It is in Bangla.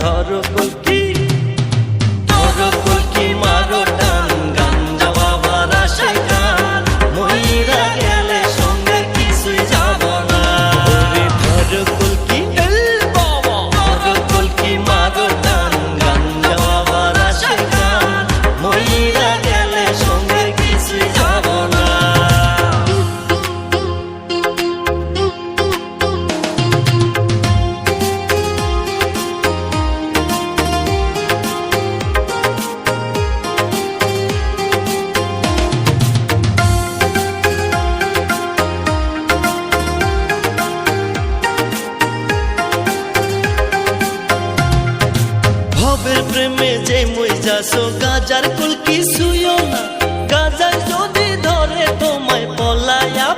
ধরো কলকি ধরো কলকি মারো টান গাঞ্জা বাবার আশায় গান মইরা গেলে সঙ্গে কিছুই যাব না ধরো কলকি ধরো কলকি মারো টান গাঞ্জা বাবার আশায় গান মইরা গেলে সঙ্গে কিছুই যাব না। ভবের প্রেমে যে মই যাসো গাজার কলকি ছুঁয়ো না গাজায় যদি ধরে তোমায় পলায়া